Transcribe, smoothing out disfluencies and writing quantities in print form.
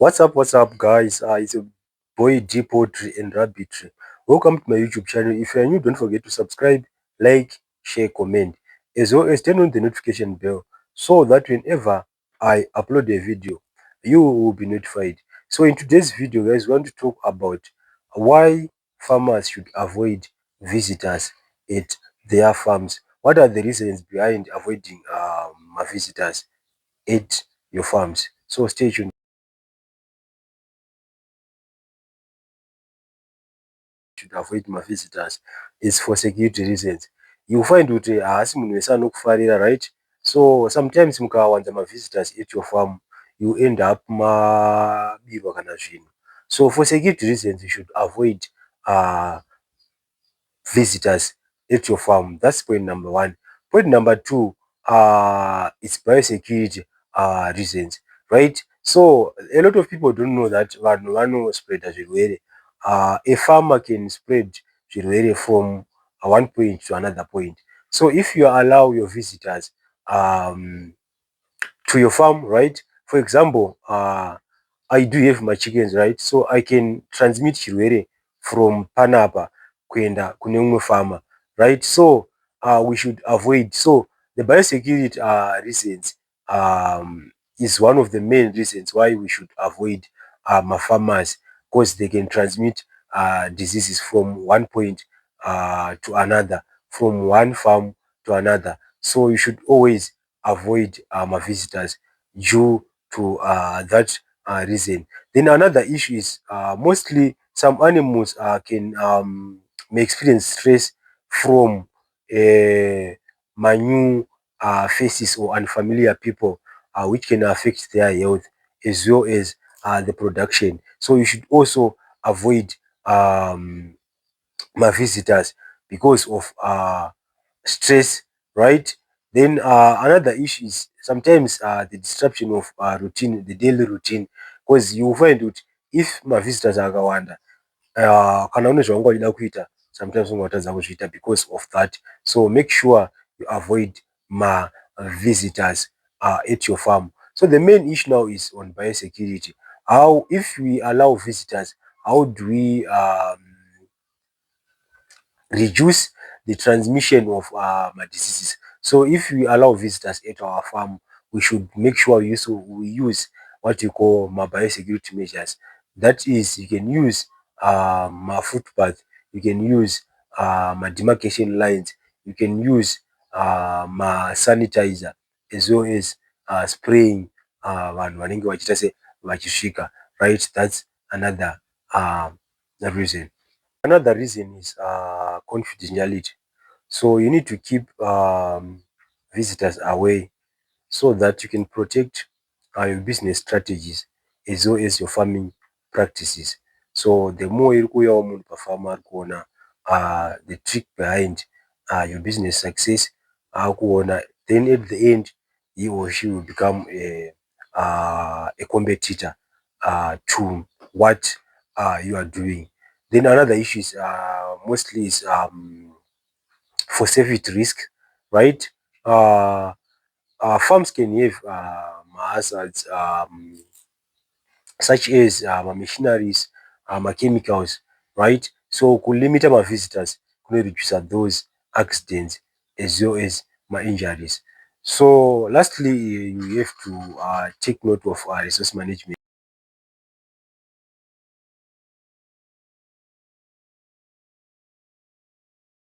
What's up, guys? It's your boy D Poetry and Rabbitry. Welcome to my YouTube channel. If you are new, don't forget to subscribe, like, share, comment, as well as turn on the notification bell so that whenever I upload a video, you will be notified. So in today's video, guys, we want to talk about why farmers should avoid visitors at their farms. What are the reasons behind avoiding visitors at your farms? So stay tuned. Should avoid visitors is for security reasons. You find kuti haasi munhu wese anokufarira, right? So sometimes mukawanza visitors at your farm, you end up mabirwa kana zvinhu. So for security reasons, you should avoid uh, visitors at your farm. That's point number one. Point number two, it's biosecurity reasons, right? So a lot of people don't know that vanhu spread zvirwere. A farmer can spread zvirwere from one point to another point. So if you allow your visitors to your farm, right? For example, I do have my chickens, right? So I can transmit chirwere from panapa kuenda kune umwe farmer, right? So we should avoid. So the biosecurity reasons is one of the main reasons why we should avoid farmers, because they can transmit diseases from one point to another, from one farm to another. So you should always avoid visitors due to that reason. Then another issue is mostly some animals can may experience stress from new faces or unfamiliar people, which can affect their health as well as the production. So you should also avoid my visitors because of stress, right? Then another issue is sometimes the disruption of routine, the daily routine, because you find that if my visitors akawanda, kana une zvaunga uchida kuita, sometimes ungatadza kuzviita because of that. So make sure you avoid my visitors at your farm. So the main issue now is on biosecurity. How, if we allow visitors, how do we reduce the transmission of diseases? So if we allow visitors at our farm, we should make sure we use what you call biosecurity measures. That is, you can use footpath, you can use demarcation lines, you can use sanitizer, as well as spraying vanhu vanenge vachiita vachisvika, right? That's another reason. Another reason is confidentiality. So you need to keep visitors away so that you can protect your business strategies as well as your farming practices. So the more iri kuuyawo munhu pafama ari kuona the trick behind your business success, akuona, then at the end he or she will become a competitor to what you are doing. Then another issue is mostly is for safety risk, right? Uh, Farms can have hazards such as machineries, chemicals, right? So kulimita visitors reduce those accidents as well as injuries. So lastly, you have to take note of resource management.